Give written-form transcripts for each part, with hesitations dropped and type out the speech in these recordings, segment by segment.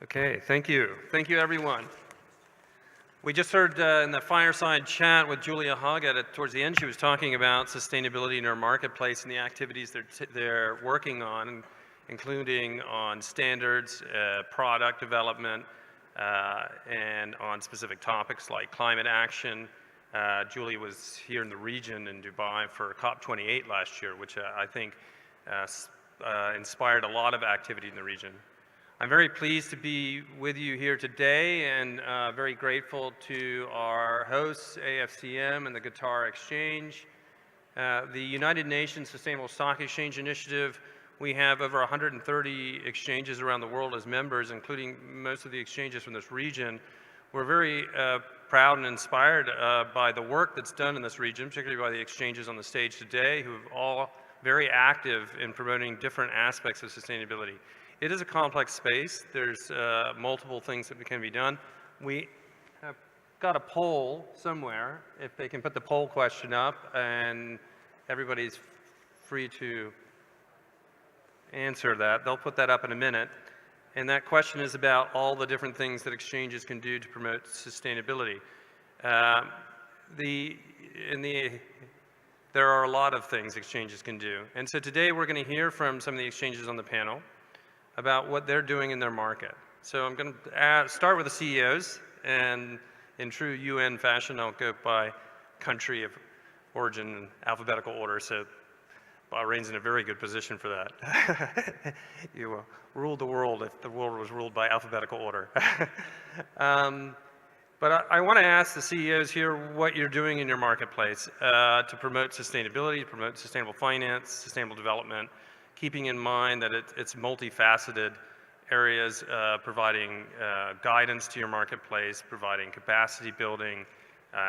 Okay, thank you. Thank you, everyone. We just heard in the fireside chat with Julia Hoggett towards the end, she was talking about sustainability in our marketplace and the activities they're working on, including on standards, product development, and on specific topics like climate action. Julia was here in the region in Dubai for COP28 last year, which I think inspired a lot of activity in the region. I'm very pleased to be with you here today and very grateful to our hosts, AFCM and the Qatar Exchange. The United Nations Sustainable Stock Exchange Initiative, we have over 130 exchanges around the world as members, including most of the exchanges from this region. We're very proud and inspired by the work that's done in this region, particularly by the exchanges on the stage today, who are all very active in promoting different aspects of sustainability. It is a complex space. There's multiple things that can be done. We have got a poll somewhere, if they can put the poll question up, and everybody's free to answer that. They'll put that up in a minute. And that question is about all the different things that exchanges can do to promote sustainability. There are a lot of things exchanges can do. And so today we're going to hear from some of the exchanges on the panel about what they're doing in their market. So I'm going to start with the CEOs, and in true UN fashion, I'll go by country of origin in alphabetical order, so Bahrain's in a very good position for that. You ruled the world if the world was ruled by alphabetical order. But I want to ask the CEOs here what you're doing in your marketplace to promote sustainability, to promote sustainable finance, sustainable development, keeping in mind that it's multifaceted areas, providing guidance to your marketplace, providing capacity building,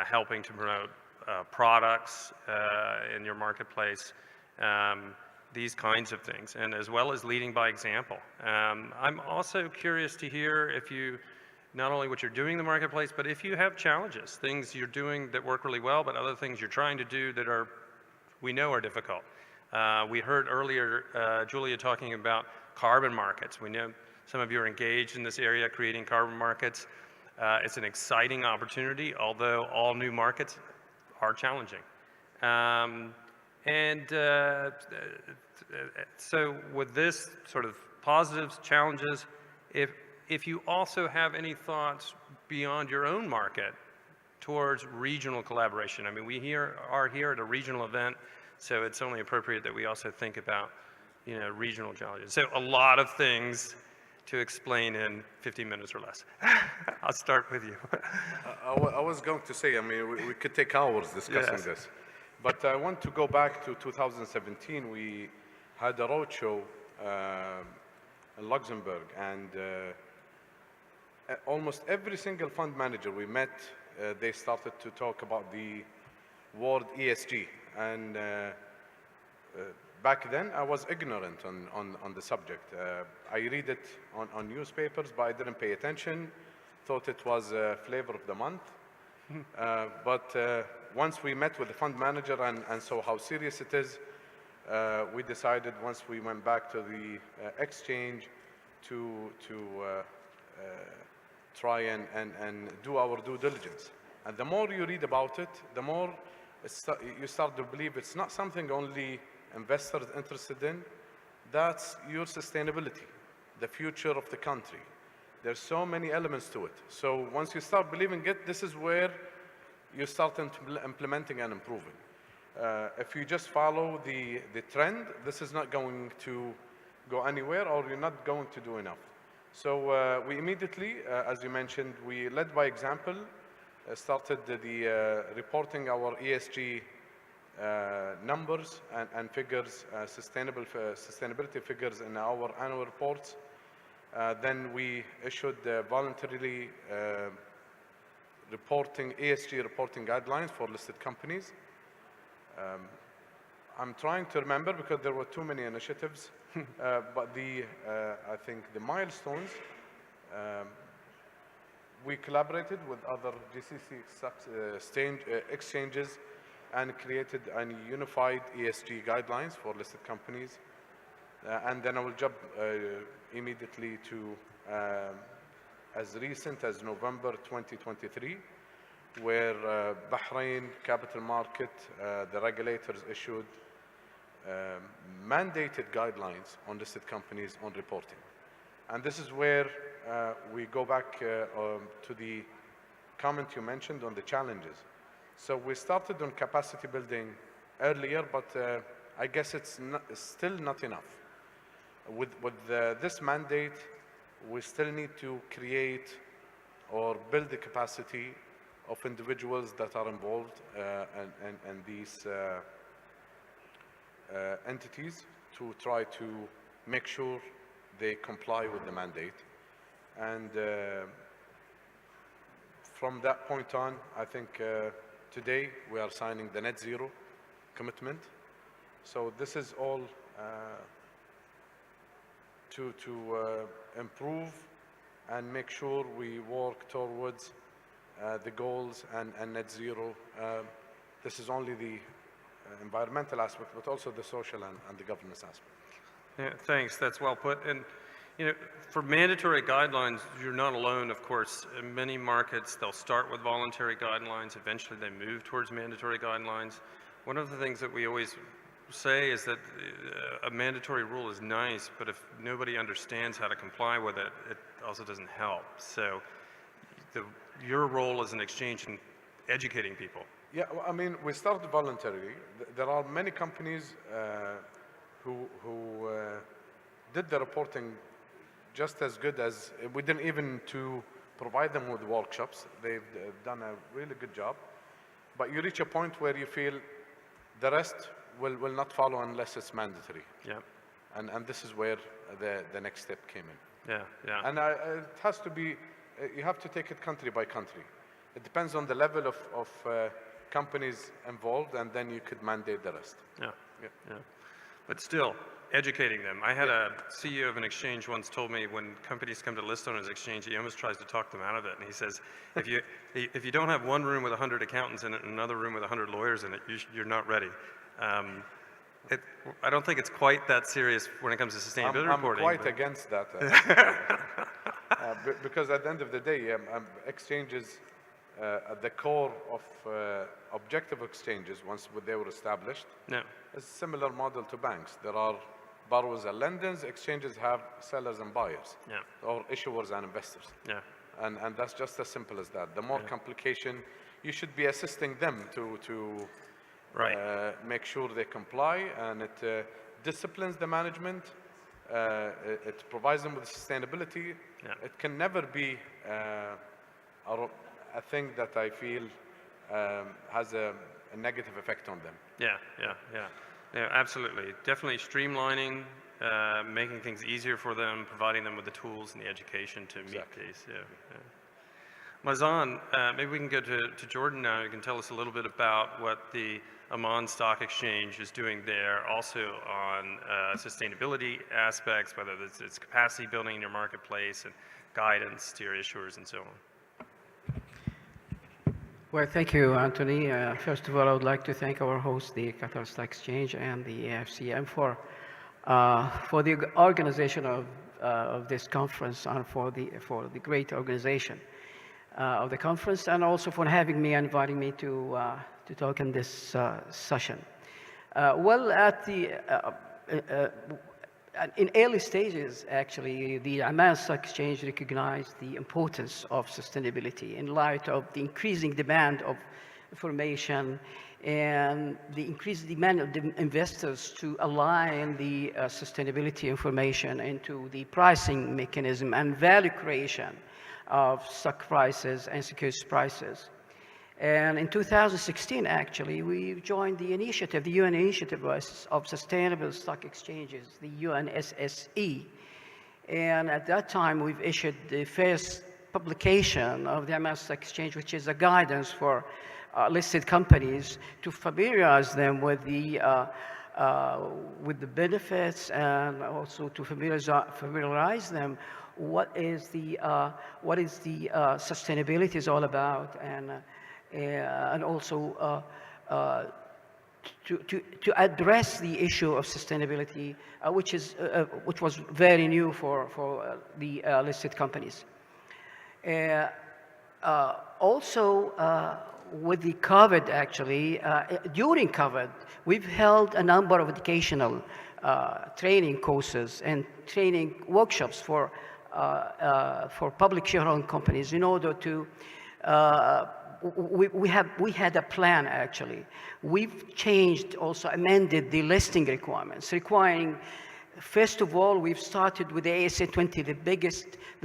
helping to promote products in your marketplace, these kinds of things, and as well as leading by example. I'm also curious to hear if you, not only what you're doing in the marketplace, but if you have challenges, things you're doing that work really well, but other things you're trying to do that we know are difficult. We heard earlier Julia talking about carbon markets. We know some of you are engaged in this area creating carbon markets. It's an exciting opportunity, although all new markets are challenging. So with this sort of positives, challenges, if you also have any thoughts beyond your own market towards regional collaboration. I mean, we are here at a regional event, so it's only appropriate that we also think about, regional challenges. So a lot of things to explain in 15 minutes or less. I'll start with you. I was going to say, I mean, we could take hours discussing this. But I want to go back to 2017. We had a roadshow in Luxembourg, and almost every single fund manager we met, they started to talk about the word ESG. And back then, I was ignorant on the subject. I read it on newspapers, but I didn't pay attention, thought it was a flavor of the month. But once we met with the fund manager and saw how serious it is, we decided once we went back to the exchange to try and do our due diligence. And the more you read about it, the more you start to believe it's not something only investors interested in. That's your sustainability, the future of the country. There's so many elements to it. So once you start believing it, this is where you start implementing and improving. If you just follow the trend, this is not going to go anywhere, or you're not going to do enough. So we immediately, as you mentioned, we led by example, started the reporting our ESG numbers and figures, sustainability figures in our annual reports. Then we issued voluntarily ESG reporting guidelines for listed companies. I'm trying to remember because there were too many initiatives, but I think the milestones, we collaborated with other GCC exchanges and created a unified ESG guidelines for listed companies. And then I will jump immediately to as recent as November 2023, where Bahrain capital market, the regulators issued mandated guidelines on listed companies on reporting. And this is where we go back to the comment you mentioned on the challenges. So we started on capacity building earlier, but I guess it's still not enough. With this mandate, we still need to create or build the capacity of individuals that are involved in these entities to try to make sure they comply with the mandate. And from that point on, I think today we are signing the net zero commitment. So this is all to improve and make sure we work towards the goals and net zero. This is only the environmental aspect, but also the social and the governance aspect. Yeah, thanks. That's well put. And for mandatory guidelines, you're not alone, of course. In many markets, they'll start with voluntary guidelines. Eventually, they move towards mandatory guidelines. One of the things that we always say is that a mandatory rule is nice, but if nobody understands how to comply with it, it also doesn't help. So your role as an exchange in educating people. Yeah, well, I mean, we started voluntarily. There are many companies who did the reporting just as good as, we didn't even to provide them with workshops. They've done a really good job. But you reach a point where you feel the rest will not follow unless it's mandatory. Yeah. And this is where the next step came in. Yeah, yeah. And it has to be, you have to take it country by country. It depends on the level of companies involved, and then you could mandate the rest. Yeah, yeah, yeah. But still, educating them. I had a CEO of an exchange once told me when companies come to list on his exchange, he almost tries to talk them out of it. And he says, if you don't have one room with 100 accountants in it and another room with 100 lawyers in it, you're not ready. I don't think it's quite that serious when it comes to sustainability reporting. I'm quite against that. Because at the end of the day, exchanges, at the core of objective exchanges, once they were established, no. It's a similar model to banks. There are borrowers and lenders. Exchanges have sellers and buyers, or issuers and investors. Yeah. And that's just as simple as that. The more complication, you should be assisting them to make sure they comply, and it disciplines the management. It provides them with sustainability. Yeah. It can never be a thing that I feel has a negative effect on them. Yeah, yeah, yeah. Yeah, absolutely. Definitely streamlining, making things easier for them, providing them with the tools and the education to meet these. Yeah, yeah. Mazen, maybe we can go to Jordan now. You can tell us a little bit about what the Amman Stock Exchange is doing there, also on sustainability aspects, whether it's capacity building in your marketplace and guidance to your issuers and so on. Well, thank you, Anthony. First of all, I would like to thank our host, the Qatar Stock Exchange and the AFCM for the organization of this conference and for the great organization of the conference, and also for having me and inviting me to talk in this session. Well, in early stages, actually, the Amman Stock Exchange recognized the importance of sustainability in light of the increasing demand of information and the increased demand of the investors to align the sustainability information into the pricing mechanism and value creation of stock prices and securities prices. And in 2016, actually, we joined the initiative, the UN Initiative of Sustainable Stock Exchanges, the UNSSE. And at that time, we've issued the first publication of the Amman Stock Exchange, which is a guidance for listed companies to familiarize them with the benefits, and also to familiarize them what is the sustainability is all about, and also to address the issue of sustainability, which was very new for the listed companies. Also, with the COVID, actually, during COVID, we've held a number of educational training courses and training workshops for public shareholding companies in order to, we had a plan, actually. We've changed, also amended the listing requirements, requiring, first of all, we've started with the ASA 20, the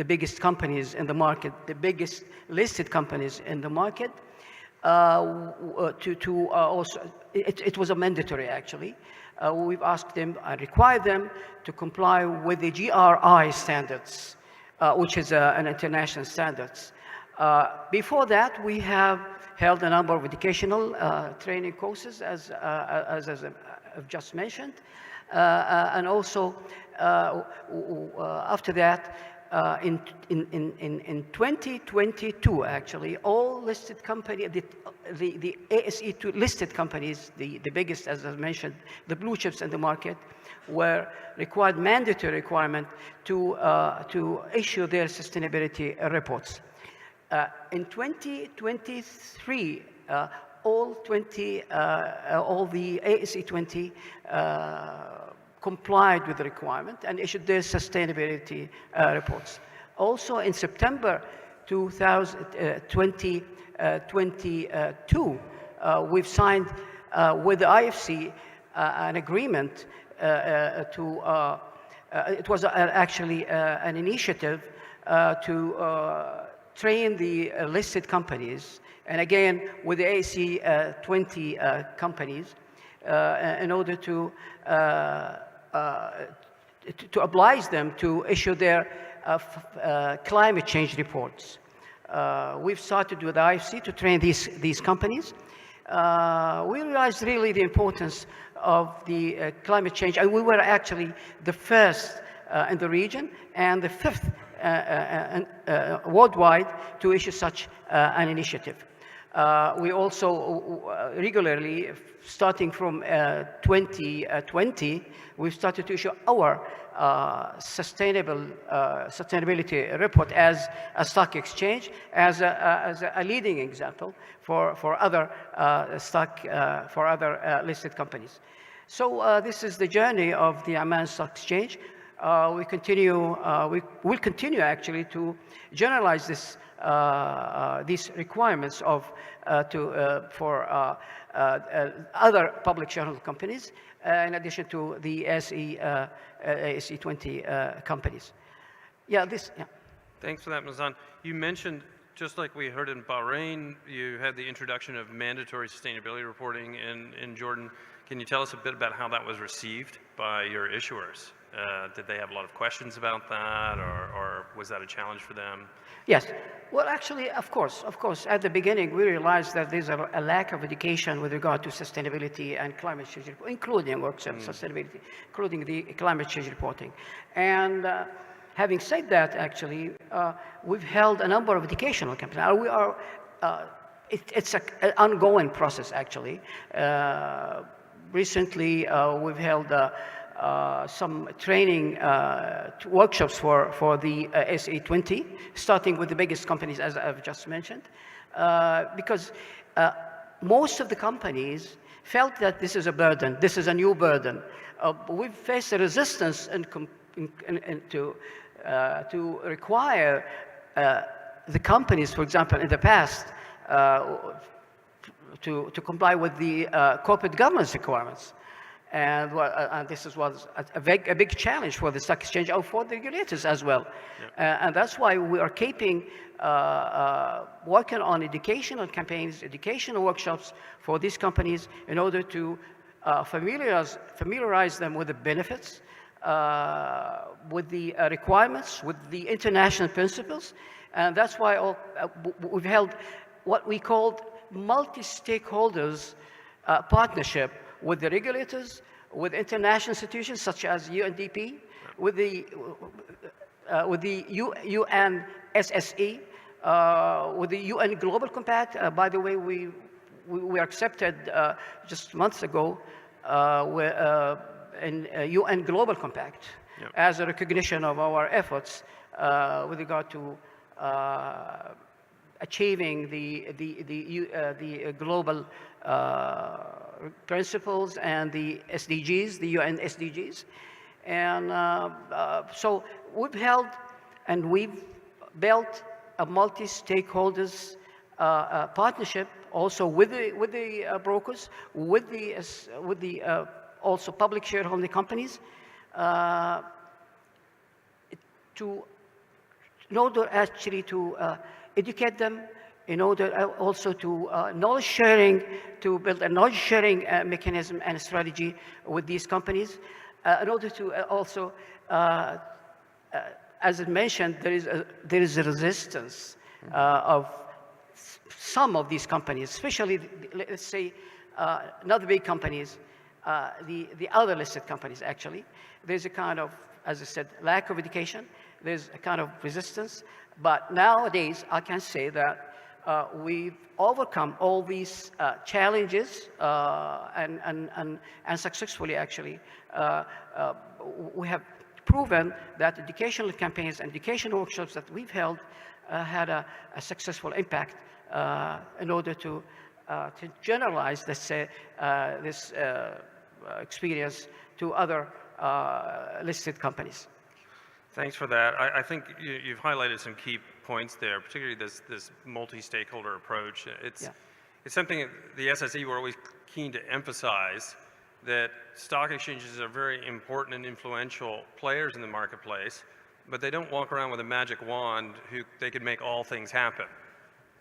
biggest companies in the market, the biggest listed companies in the market. Also, it was a mandatory, actually. We've asked them and required them to comply with the GRI standards, which is an international standards. Before that, we have held a number of educational training courses, as I've just mentioned. And also, after that, in 2022, actually, all listed companies, the ASE2 listed companies, the biggest, as I mentioned, the blue chips in the market, were required, mandatory requirement to issue their sustainability reports. In 2023, all the ASE20 complied with the requirement and issued their sustainability reports. Also, in September 2022, we've signed with the IFC an agreement it was actually an initiative to train the listed companies, and again, with the ASE 20 companies, in order to oblige them to issue their climate change reports. We've started with IFC to train these companies. We realized really the importance of the climate change, and we were actually the first in the region and the fifth worldwide to issue such an initiative. We also regularly, starting from 2020, we've started to issue our sustainability report as a stock exchange, as a leading example for other listed companies. So this is the journey of the Amman Stock Exchange. We will continue actually to generalize these requirements for other public shareholder companies, in addition to the ASE 20 companies. Yeah. Thanks for that, Mazen. You mentioned, just like we heard in Bahrain, you had the introduction of mandatory sustainability reporting in Jordan. Can you tell us a bit about how that was received by your issuers? Did they have a lot of questions about that, or was that a challenge for them? Yes. Well, actually, of course. At the beginning, we realized that there's a lack of education with regard to sustainability and climate change, including sustainability, including the climate change reporting. And having said that, actually, we've held a number of educational campaigns. It's an ongoing process, actually. Recently, we've held some training workshops for the SA20, starting with the biggest companies, as I've just mentioned, because most of the companies felt that this is a burden, this is a new burden. We've faced a resistance to require the companies, for example, in the past, to comply with the corporate governance requirements. And this was a big challenge for the stock exchange or for the regulators as well. Yep. And that's why we are keeping working on educational campaigns, educational workshops for these companies in order to familiarize them with the benefits, with the requirements, with the international principles. And that's why we've held what we called multi-stakeholders partnership with the regulators, with international institutions such as UNDP, with the UNSSE, with the UN Global Compact. By the way, we were accepted just months ago in UN Global Compact. Yep. As a recognition of our efforts with regard to achieving the global principles and the SDGs, the UN SDGs. And so we've held and we've built a multi-stakeholders partnership also with the brokers, with the also public shareholding companies, in order actually to educate them, in order also to knowledge sharing, to build a knowledge sharing mechanism and strategy with these companies, in order to also, as I mentioned, there is a resistance of some of these companies, especially, let's say, not the big companies, the other listed companies, actually. There's a kind of, as I said, lack of education. There's a kind of resistance. But nowadays, I can say that we've overcome all these challenges and successfully, actually, we have proven that educational campaigns and educational workshops that we've held had a successful impact in order to generalize, let's say, this experience to other listed companies. Thanks for that. I think you've highlighted some key points there, particularly this multi-stakeholder approach. It's something that the SSE were always keen to emphasize, that stock exchanges are very important and influential players in the marketplace, but they don't walk around with a magic wand who they could make all things happen.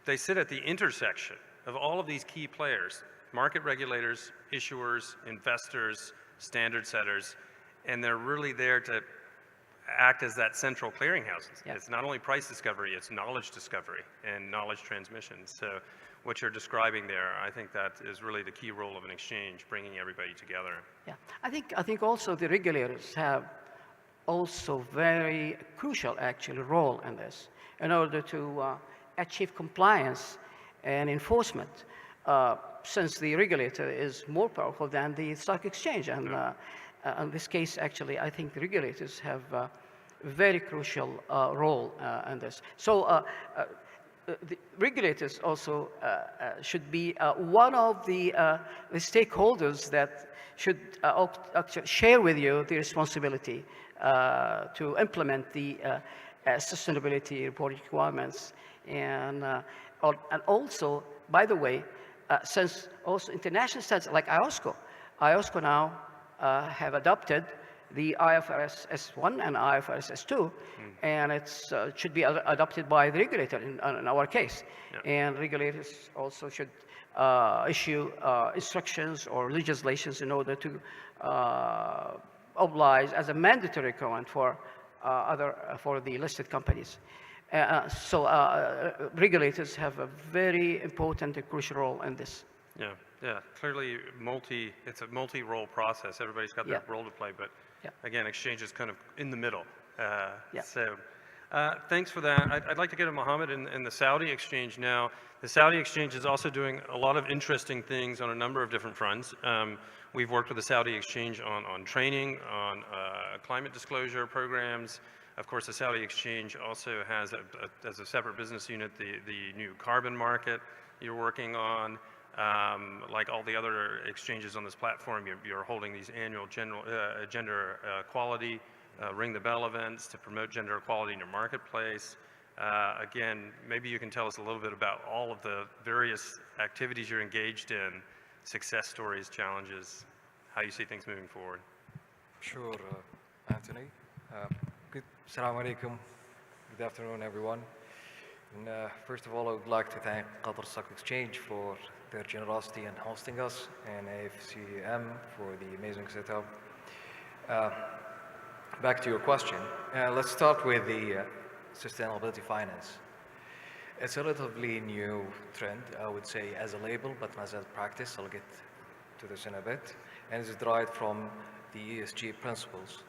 They sit at the intersection of all of these key players, market regulators, issuers, investors, standard setters, and they're really there to act as that central clearinghouse. Yeah. It's not only price discovery, it's knowledge discovery and knowledge transmission. So what you're describing there, I think that is really the key role of an exchange, bringing everybody together. Yeah, I think also the regulators have also very crucial, actually, role in this in order to achieve compliance and enforcement, since the regulator is more powerful than the stock exchange. And in this case, actually, I think the regulators have a very crucial role in this. So the regulators also should be one of the stakeholders that should actually share with you the responsibility to implement the sustainability reporting requirements. And also, by the way, since also international standards like IOSCO now have adopted the IFRS S1 and IFRS S2, and it should be adopted by the regulator in our case. Yeah. And regulators also should issue instructions or legislations in order to oblige as a mandatory requirement for the listed companies. So regulators have a very important and crucial role in this. Yeah, clearly it's a multi-role process. Everybody's got their role to play, but again, exchange is kind of in the middle. So thanks for that. I'd like to get to Mohammed in the Saudi exchange now. The Saudi exchange is also doing a lot of interesting things on a number of different fronts. We've worked with the Saudi exchange on training, on climate disclosure programs. Of course, the Saudi exchange also has, as a separate business unit, the new carbon market you're working on. Like all the other exchanges on this platform, you're holding these annual gender equality, ring the bell events to promote gender equality in your marketplace. Again, maybe you can tell us a little bit about all of the various activities you're engaged in, success stories, challenges, how you see things moving forward. Sure, Anthony. Assalamu alaikum. Good afternoon, everyone. And first of all, I would like to thank Qatar Stock Exchange for their generosity in hosting us, and AFCM for the amazing setup. Back to your question. Let's start with the sustainability finance. It's a relatively new trend, I would say, as a label, but as a practice. I'll get to this in a bit. And it's derived from the ESG principles.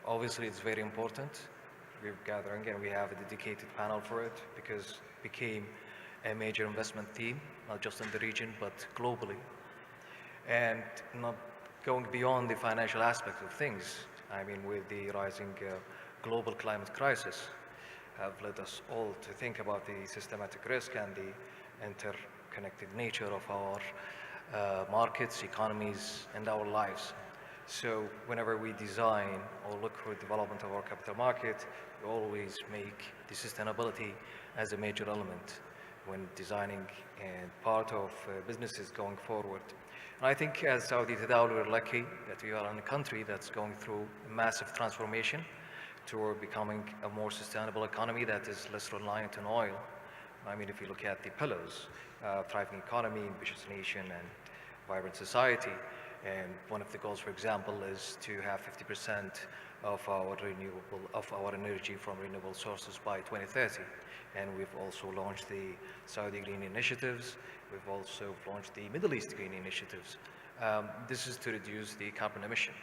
Obviously, it's very important. We're gathering, and we have a dedicated panel for it because it became a major investment theme, not just in the region, but globally. And not going beyond the financial aspect of things, I mean, with the rising global climate crisis, have led us all to think about the systematic risk and the interconnected nature of our markets, economies, and our lives. So whenever we design or look for development of our capital market, we always make the sustainability as a major element when designing and part of businesses going forward. And I think as Saudi Tadawul, we're lucky that we are in a country that's going through a massive transformation toward becoming a more sustainable economy that is less reliant on oil. I mean, if you look at the pillars, thriving economy, ambitious nation, and vibrant society, and one of the goals, for example, is to have 50% of our energy from renewable sources by 2030. And we've also launched the Saudi Green Initiatives. We've also launched the Middle East Green Initiatives. This is to reduce the carbon emission.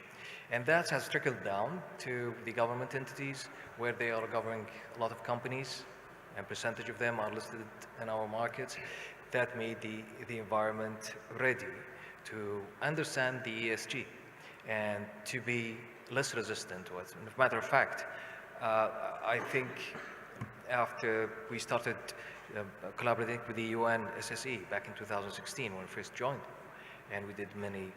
And that has trickled down to the government entities where they are governing a lot of companies, and percentage of them are listed in our markets. That made the environment ready to understand the ESG and to be less resistant to it. As a matter of fact, I think after we started collaborating with the UN SSE back in 2016 when we first joined, and we did many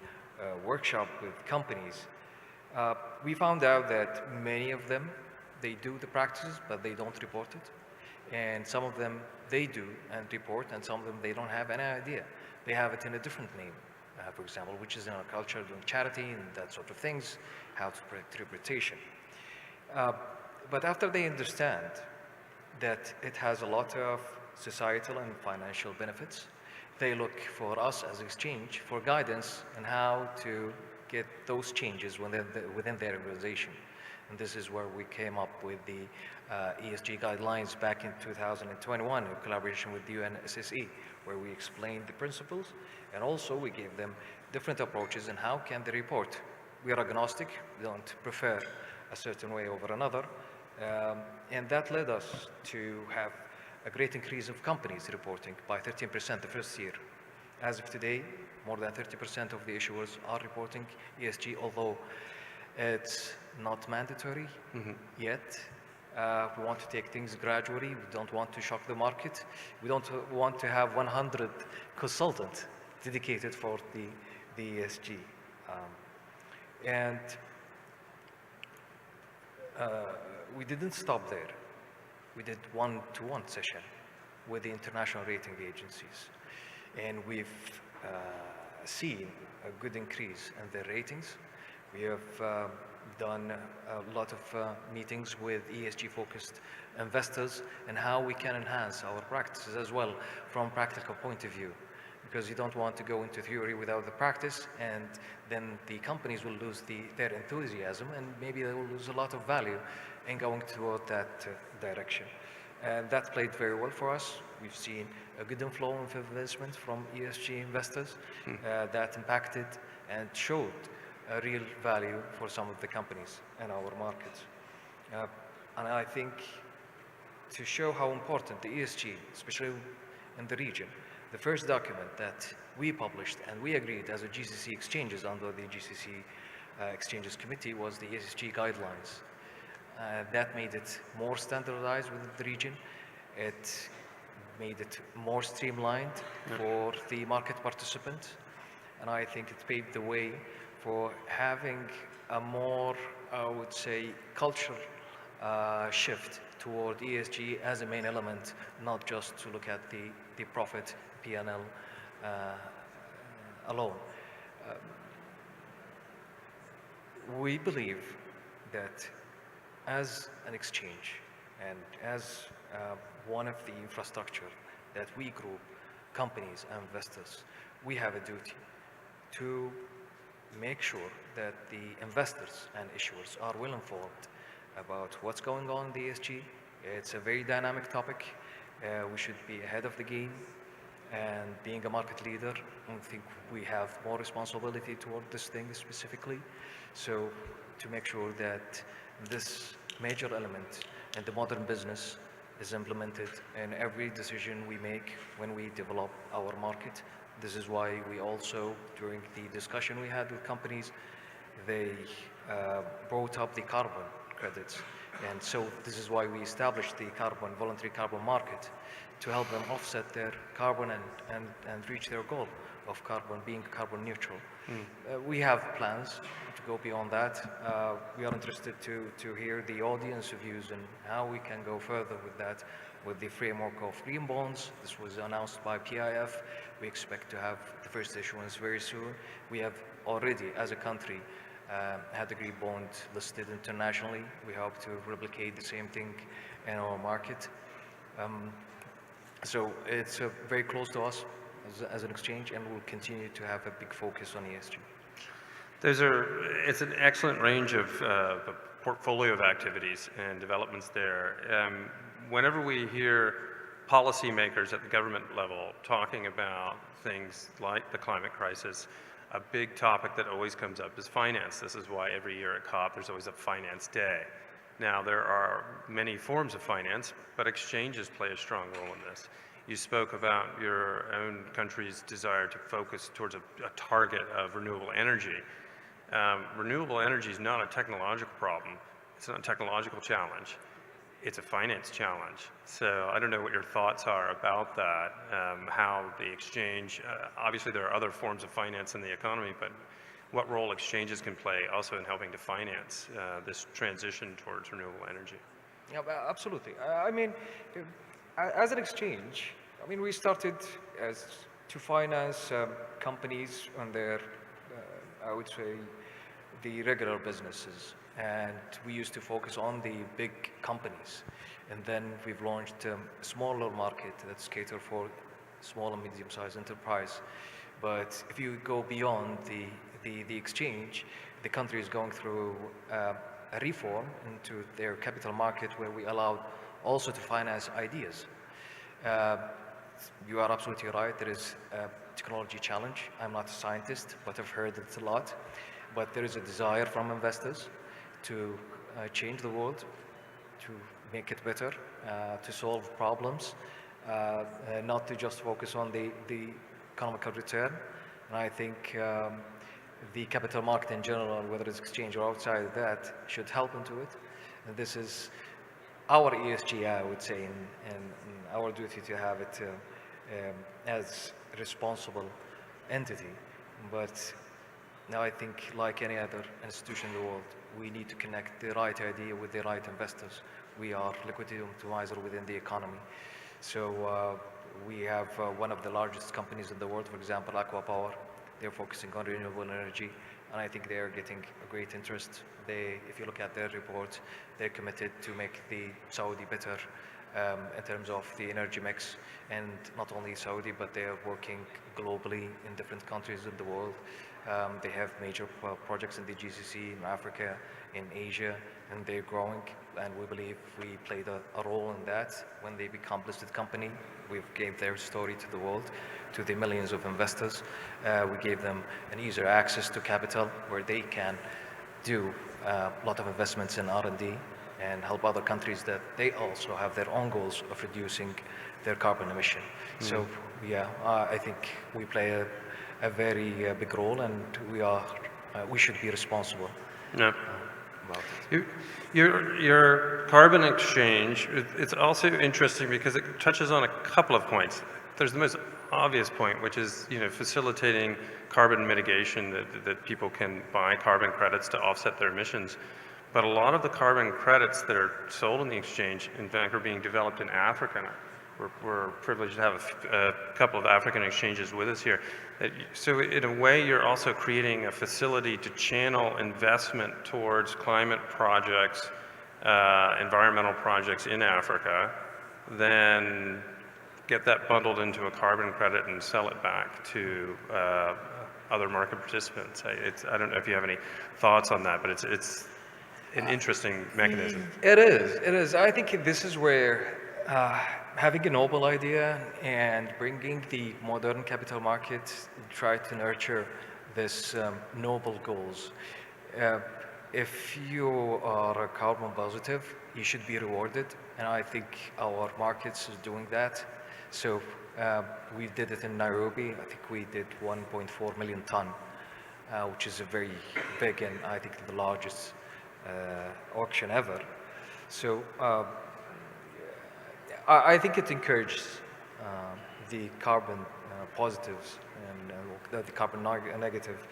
workshops with companies, we found out that many of them, they do the practices, but they don't report it. And some of them, they do and report, and some of them, they don't have any idea. They have it in a different name, for example, which is in our culture, doing charity and that sort of things, how to protect reputation. But after they understand that it has a lot of societal and financial benefits, they look for us as exchange for guidance on how to get those changes within their organization. And this is where we came up with the ESG guidelines back in 2021 in collaboration with the UN SSE, where we explained the principles and also we gave them different approaches and how can they report. We are agnostic, we don't prefer a certain way over another, and that led us to have a great increase of companies reporting by 13% the first year. As of today, more than 30% of the issuers are reporting ESG, although it's not mandatory yet. We want to take things gradually. We don't want to shock the market. We don't want to have 100 consultants dedicated for the ESG. We didn't stop there. We did one-to-one session with the international rating agencies. And we've seen a good increase in their ratings. We have done a lot of meetings with ESG-focused investors and how we can enhance our practices as well from practical point of view. Because you don't want to go into theory without the practice, and then the companies will lose their enthusiasm, and maybe they will lose a lot of value in going toward that direction. And that played very well for us. We've seen a good inflow of investment from ESG investors that impacted and showed a real value for some of the companies in our markets. And I think to show how important the ESG, especially in the region, the first document that we published and we agreed as a GCC exchanges under the GCC Exchanges Committee was the ESG guidelines. That made it more standardized within the region. It made it more streamlined for the market participants. And I think it paved the way for having a more, I would say, cultural shift toward ESG as a main element, not just to look at the profit P&L alone. We believe that as an exchange and as one of the infrastructure that we group companies and investors, we have a duty to make sure that the investors and issuers are well informed about what's going on in the ESG. It's a very dynamic topic. We should be ahead of the game, and being a market leader, I think we have more responsibility toward this thing specifically. So to make sure that this major element in the modern business is implemented in every decision we make when we develop our market. This is why we also, during the discussion we had with companies, they brought up the carbon credits. And so this is why we established the voluntary carbon market, to help them offset their carbon and reach their goal of being carbon neutral. We have plans to go beyond that. We are interested to hear the audience views and how we can go further with that, with the framework of green bonds. This was announced by PIF. We expect to have the first issuance very soon. We have already, as a country, had a green bond listed internationally. We hope to replicate the same thing in our market. So it's very close to us as an exchange, and we'll continue to have a big focus on ESG. It's an excellent range of a portfolio of activities and developments there. Whenever we hear policymakers at the government level talking about things like the climate crisis, a big topic that always comes up is finance. This is why every year at COP there's always a finance day. Now, there are many forms of finance, but exchanges play a strong role in this. You spoke about your own country's desire to focus towards a target of renewable energy. Renewable energy is not a technological problem. It's not a technological challenge. It's a finance challenge. So I don't know what your thoughts are about that, how the exchange, obviously there are other forms of finance in the economy, but what role exchanges can play also in helping to finance this transition towards renewable energy. Yeah, absolutely. I mean, as an exchange, I mean, we started to finance companies on their, I would say, the regular businesses. And we used to focus on the big companies. And then we've launched a smaller market that's catered for small and medium-sized enterprise. But if you go beyond the exchange, the country is going through a reform into their capital market where we allowed also to finance ideas. You are absolutely right, there is a technology challenge. I'm not a scientist, but I've heard it a lot. But there is a desire from investors to change the world, to make it better, to solve problems, not to just focus on the economical return. And I think the capital market in general, whether it's exchange or outside of that, should help into it. And this is our ESG, I would say, and our duty to have it as a responsible entity. But now I think, like any other institution in the world, we need to connect the right idea with the right investors. We are liquidity optimizer within the economy. So we have one of the largest companies in the world, for example, Aqua Power. They're focusing on renewable energy, and I think they are getting a great interest. If you look at their report, they're committed to make the Saudi better in terms of the energy mix, and not only Saudi, but they are working globally in different countries in the world. They have major projects in the GCC, in Africa, in Asia, and they're growing, and we believe we played a role in that. When they become listed company, we gave their story to the world, to the millions of investors. We gave them an easier access to capital where they can do a lot of investments in R&D and help other countries that they also have their own goals of reducing their carbon emission. So yeah, I think we play a very big role, and we should be responsible about it. Your carbon exchange, it's also interesting because it touches on a couple of points. There's the most obvious point, which is facilitating carbon mitigation, that people can buy carbon credits to offset their emissions. But a lot of the carbon credits that are sold in the exchange, in fact, are being developed in Africa. We're privileged to have a couple of African exchanges with us here. So in a way, you're also creating a facility to channel investment towards climate projects, environmental projects in Africa, then get that bundled into a carbon credit and sell it back to other market participants. I don't know if you have any thoughts on that, but it's an interesting mechanism. It is. I think this is where having a noble idea and bringing the modern capital market try to nurture this noble goals. If you are carbon positive, you should be rewarded, and I think our markets is doing that. So we did it in Nairobi. I think we did 1.4 million ton, which is a very big and I think the largest auction ever. So I think it encourages the carbon positives and the carbon negative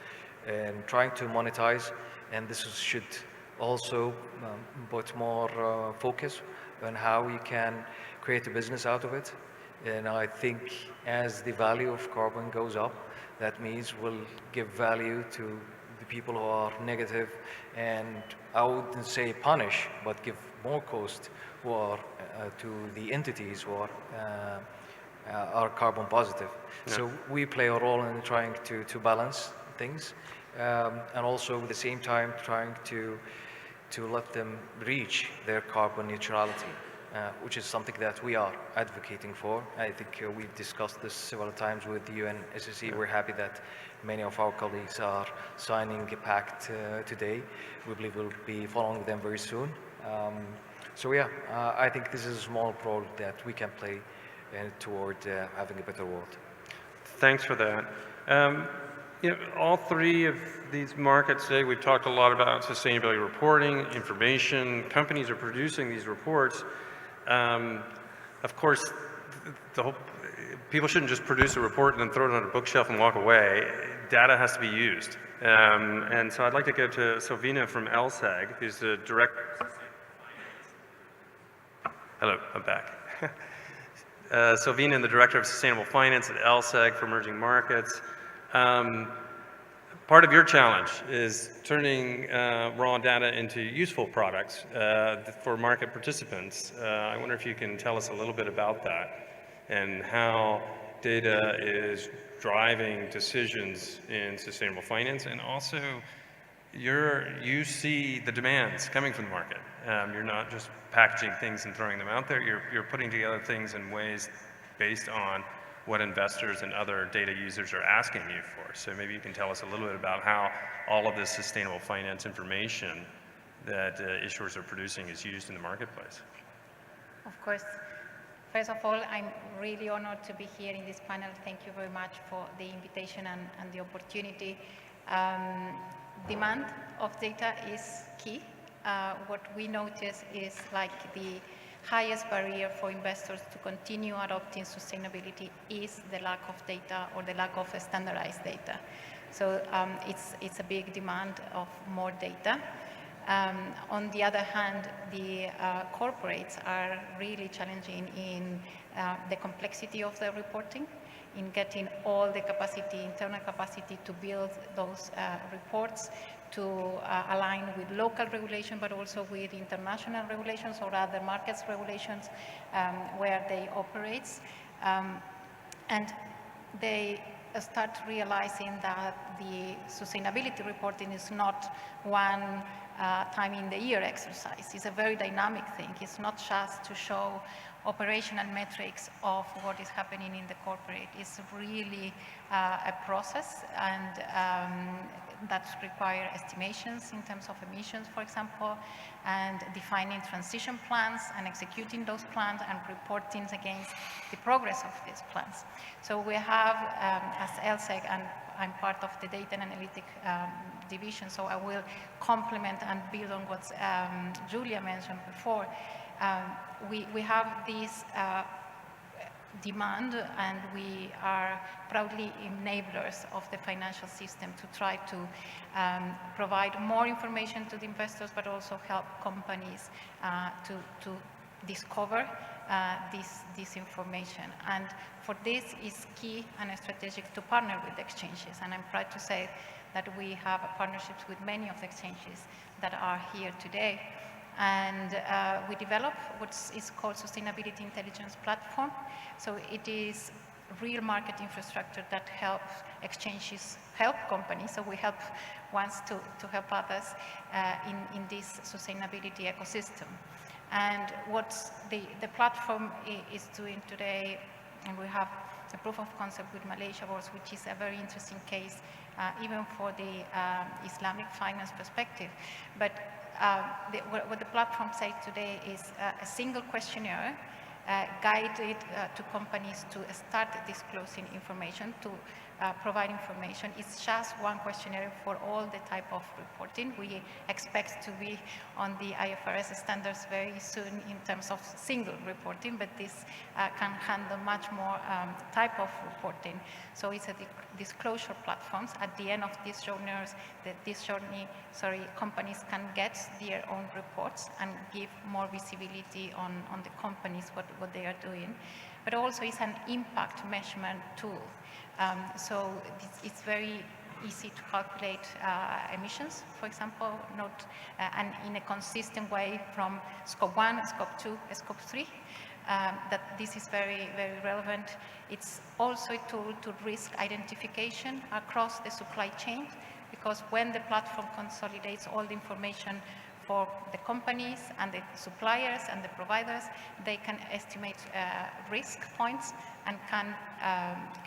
and trying to monetize, and this should also put more focus on how you can create a business out of it. And I think as the value of carbon goes up, that means we'll give value to the people who are negative, and I wouldn't say punish, but give more cost who are to the entities who are carbon positive. Yeah. So we play a role in trying to balance things, and also at the same time trying to let them reach their carbon neutrality, which is something that we are advocating for. I think we've discussed this several times with the UNSCC. We're happy that many of our colleagues are signing a pact today. We believe we'll be following them very soon. So yeah, I think this is a small role that we can play toward having a better world. Thanks for that. You know, all three of these markets today, we've talked a lot about sustainability reporting, information. Companies are producing these reports. Of course, people shouldn't just produce a report and then throw it on a bookshelf and walk away. Data has to be used. And so I'd like to go to Silvina from LSEG, who's the director. Hello, I'm back. Silvina, the Director of Sustainable Finance at LSEG for Emerging Markets. Part of your challenge is turning raw data into useful products for market participants. I wonder if you can tell us a little bit about that and how data is driving decisions in sustainable finance, and also you see the demands coming from the market. You're not just packaging things and throwing them out there. You're putting together things in ways based on what investors and other data users are asking you for. So maybe you can tell us a little bit about how all of this sustainable finance information that issuers are producing is used in the marketplace. Of course. First of all, I'm really honored to be here in this panel. Thank you very much for the invitation and the opportunity. Demand of data is key. What we notice is like the highest barrier for investors to continue adopting sustainability is the lack of data or the lack of standardized data. So it's a big demand of more data. On the other hand, the corporates are really challenging in the complexity of the reporting, in getting all the capacity, internal capacity to build those reports, to align with local regulation, but also with international regulations or other markets regulations where they operate. And they start realizing that the sustainability reporting is not one time in the year exercise. It's a very dynamic thing. It's not just to show operational metrics of what is happening in the corporate. It's really a process, and that requires estimations in terms of emissions, for example, and defining transition plans and executing those plans and reporting against the progress of these plans. So we have, as LSEG, and I'm part of the data and analytic division, so I will complement and build on what Julia mentioned before. We have this demand, and we are proudly enablers of the financial system to try to provide more information to the investors, but also help companies to discover this information. And for this is key and strategic to partner with exchanges. And I'm proud to say that we have partnerships with many of the exchanges that are here today. And we develop what is called Sustainability Intelligence Platform. So it is real market infrastructure that helps exchanges help companies. So we help ones to help others in this sustainability ecosystem. And what the platform is doing today, and we have a proof of concept with Malaysia Bourse, which is a very interesting case, even for the Islamic finance perspective. But what the platform says today is a single questionnaire guided to companies to start disclosing information, to provide information. It's just one questionnaire for all the type of reporting. We expect to be on the IFRS standards very soon in terms of single reporting, but this can handle much more type of reporting. So it's a disclosure platforms. At the end of this journey, companies can get their own reports and give more visibility on the companies, what they are doing. But also it's an impact measurement tool. So it's very easy to calculate emissions, for example, and in a consistent way from scope 1, scope 2, scope 3. That this is very, very relevant. It's also a tool to risk identification across the supply chain, because when the platform consolidates all the information for the companies and the suppliers and the providers, they can estimate risk points and can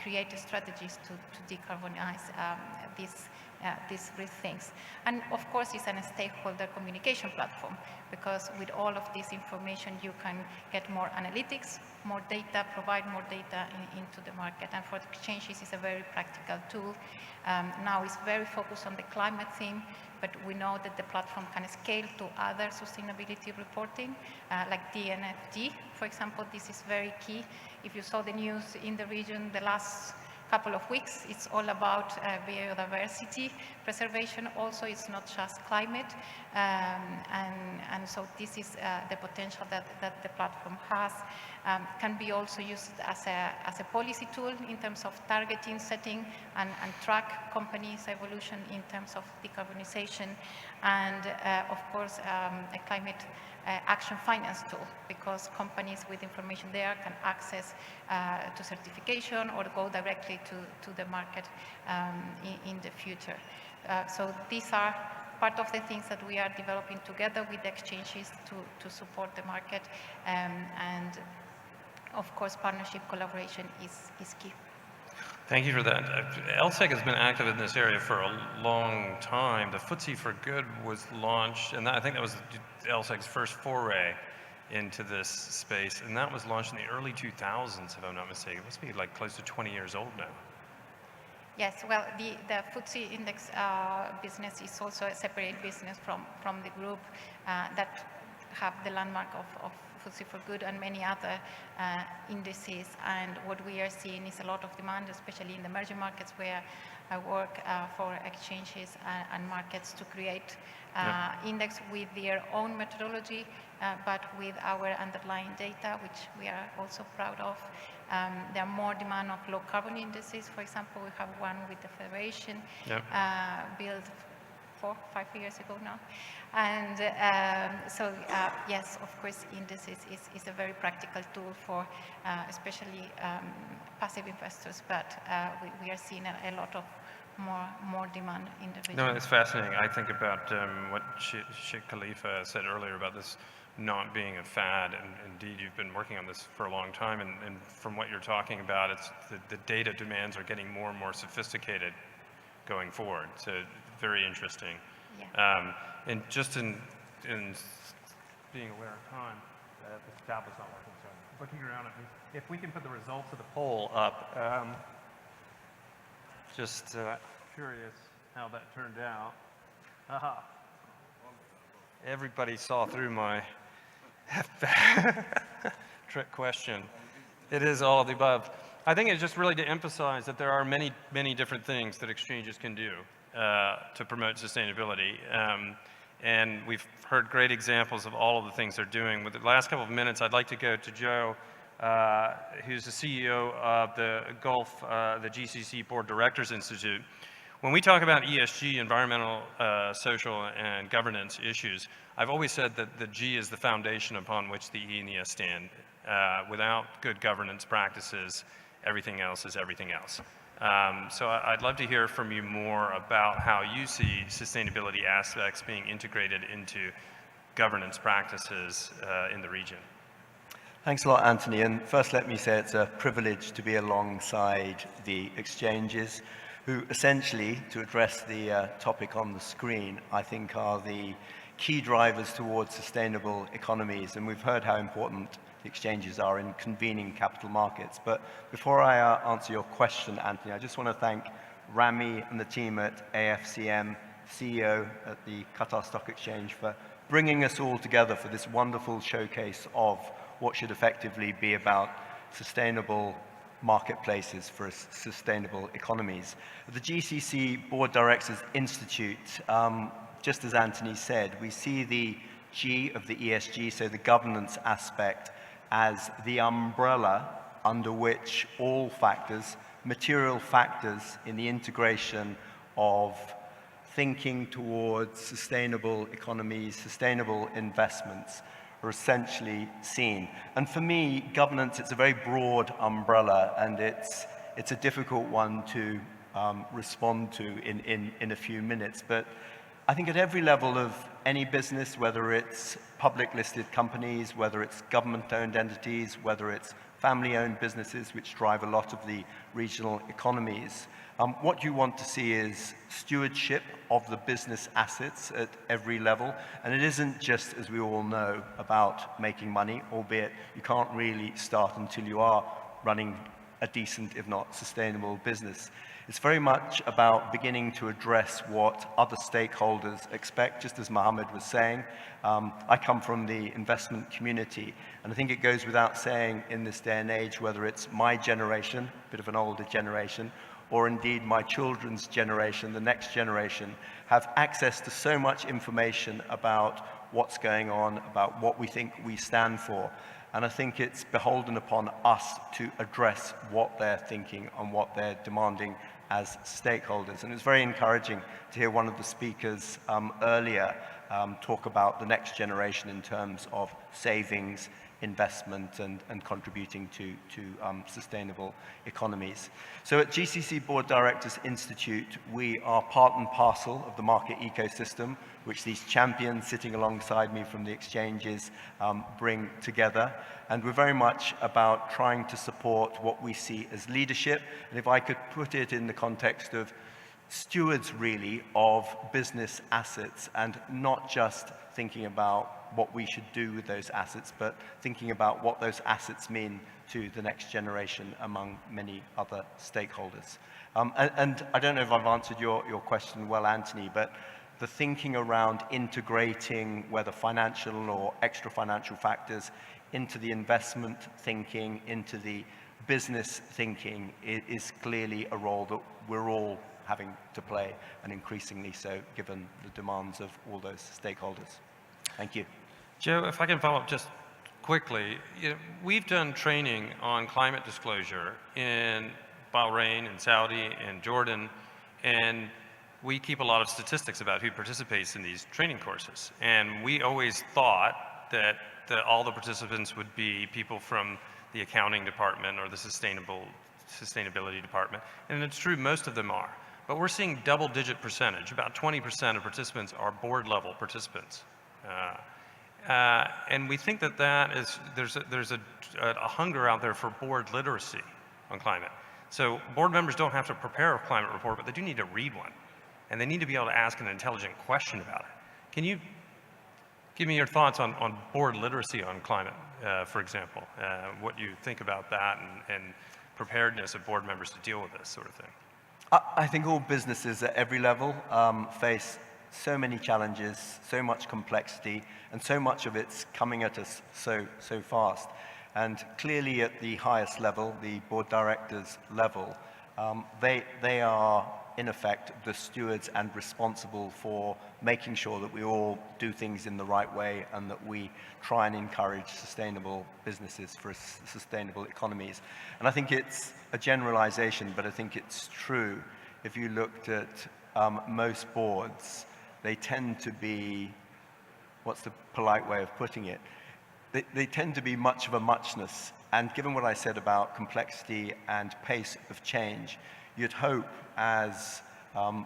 create strategies to decarbonize these risk things. And of course, it's a stakeholder communication platform, because with all of this information, you can get more analytics, more data, provide more data into the market. And for exchanges, it's a very practical tool. Now it's very focused on the climate theme, but we know that the platform can scale to other sustainability reporting, like DNFD, for example. This is very key. If you saw the news in the region the last couple of weeks, it's all about biodiversity preservation. Also, it's not just climate, and so this is the potential that the platform has. Can be also used as a policy tool in terms of targeting, setting, and track companies' evolution in terms of decarbonization, and of course a climate action finance tool, because companies with information there can access to certification or go directly to the market in the future. So these are part of the things that we are developing together with the exchanges to support the market, and of course partnership collaboration is key. Thank you for that. LSEG has been active in this area for a long time. The FTSE for Good was launched, and I think that was LSEG's first foray into this space, and that was launched in the early 2000s, if I'm not mistaken. It must be like close to 20 years old now. Yes, well, the FTSE index business is also a separate business from the group that have the landmark of FTSE for Good and many other indices. And what we are seeing is a lot of demand, especially in the emerging markets, where I work for exchanges and markets to create index with their own methodology, but with our underlying data, which we are also proud of. There are more demand of low carbon indices. For example, we have one with the Federation built 4 or 5 years ago now. And so yes, of course, indices is a very practical tool for especially passive investors, but we are seeing a lot of more demand in the region. No, it's fascinating. I think about what Sheikh Khalifa said earlier about this not being a fad, and indeed you've been working on this for a long time, and from what you're talking about, it's the data demands are getting more and more sophisticated going forward. So very interesting. Yeah. And just in being aware of time, the tablet's not working, so I'm looking around at me. If we can put the results of the poll up, just curious how that turned out. Aha. Everybody saw through my trick question. It is all of the above. I think it's just really to emphasize that there are many, many different things that exchanges can do to promote sustainability. And we've heard great examples of all of the things they're doing. With the last couple of minutes, I'd like to go to Joe, who's the CEO of the Gulf, the GCC Board Directors Institute. When we talk about ESG, environmental, social, and governance issues, I've always said that the G is the foundation upon which the E and the S stand. Without good governance practices, everything else is everything else. So I'd love to hear from you more about how you see sustainability aspects being integrated into governance practices in the region. Thanks a lot, Anthony. And first, let me say it's a privilege to be alongside the exchanges, who essentially, to address the topic on the screen, I think are the key drivers towards sustainable economies. And we've heard how important the exchanges are in convening capital markets. But before I answer your question, Anthony, I just want to thank Rami and the team at AFCM, CEO at the Qatar Stock Exchange, for bringing us all together for this wonderful showcase of what should effectively be about sustainable marketplaces for sustainable economies. The GCC Board Directors Institute, just as Anthony said, we see the G of the ESG, so the governance aspect, as the umbrella under which all factors, material factors in the integration of thinking towards sustainable economies, sustainable investments, are essentially seen. And for me, governance, it's a very broad umbrella, and it's a difficult one to respond to in a few minutes. But I think at every level of any business, whether it's public listed companies, whether it's government-owned entities, whether it's family-owned businesses which drive a lot of the regional economies, what you want to see is stewardship of the business assets at every level. And it isn't just, as we all know, about making money, albeit you can't really start until you are running a decent, if not sustainable business. It's very much about beginning to address what other stakeholders expect, just as Mohammed was saying. I come from the investment community, and I think it goes without saying in this day and age, whether it's my generation, a bit of an older generation, or indeed my children's generation, the next generation, have access to so much information about what's going on, about what we think we stand for. And I think it's beholden upon us to address what they're thinking and what they're demanding as stakeholders. And it's very encouraging to hear one of the speakers earlier talk about the next generation in terms of savings, investment, and contributing to sustainable economies. So at GCC Board Directors Institute, we are part and parcel of the market ecosystem, which these champions sitting alongside me from the exchanges bring together. And we're very much about trying to support what we see as leadership. And if I could put it in the context of stewards, really, of business assets, and not just thinking about what we should do with those assets, but thinking about what those assets mean to the next generation among many other stakeholders. And I don't know if I've answered your question well, Anthony, but the thinking around integrating whether financial or extra financial factors into the investment thinking, into the business thinking is clearly a role that we're all having to play, and increasingly so given the demands of all those stakeholders. Thank you. Joe, if I can follow up just quickly, we've done training on climate disclosure in Bahrain and Saudi and Jordan, and we keep a lot of statistics about who participates in these training courses. And we always thought that all the participants would be people from the accounting department or the sustainability department. And it's true, most of them are. But we're seeing double-digit percentage. About 20% of participants are board-level participants. And we think that there's a hunger out there for board literacy on climate. So board members don't have to prepare a climate report, but they do need to read one. And they need to be able to ask an intelligent question about it. Can you give me your thoughts on board literacy on climate, for example? What you think about that and preparedness of board members to deal with this sort of thing? I think all businesses at every level face so many challenges, so much complexity, and so much of it's coming at us so fast. And clearly at the highest level, the board directors level, they are in effect the stewards and responsible for making sure that we all do things in the right way and that we try and encourage sustainable businesses for sustainable economies. And I think it's a generalization, but I think it's true. If you looked at most boards, they tend to be, what's the polite way of putting it? They tend to be much of a muchness. And given what I said about complexity and pace of change, you'd hope as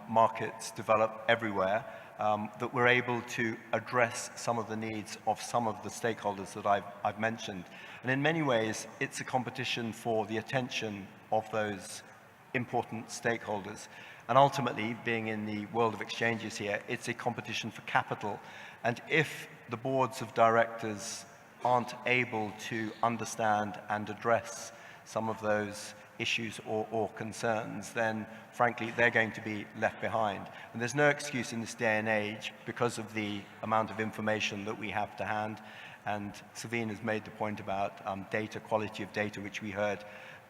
markets develop everywhere that we're able to address some of the needs of some of the stakeholders that I've mentioned. And in many ways, it's a competition for the attention of those important stakeholders. And ultimately, being in the world of exchanges here, it's a competition for capital. And if the boards of directors aren't able to understand and address some of those issues or concerns, then frankly, they're going to be left behind. And there's no excuse in this day and age because of the amount of information that we have to hand. And Silvina has made the point about data, quality of data, which we heard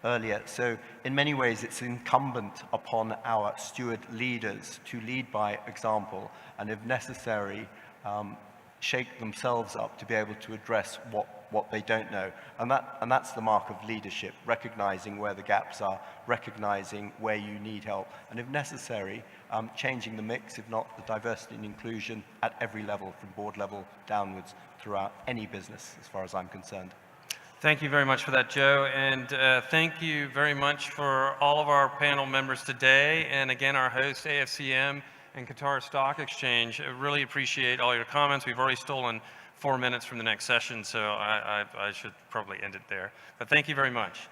earlier. So in many ways, it's incumbent upon our steward leaders to lead by example, and if necessary, shake themselves up to be able to address what they don't know. And that's the mark of leadership, recognizing where the gaps are, recognizing where you need help, and if necessary, changing the mix, if not the diversity and inclusion at every level, from board level downwards, throughout any business, as far as I'm concerned. Thank you very much for that, Joe, and thank you very much for all of our panel members today, and again, our host, AFCM and Qatar Stock Exchange. I really appreciate all your comments. We've already stolen 4 minutes from the next session, so I should probably end it there. But thank you very much.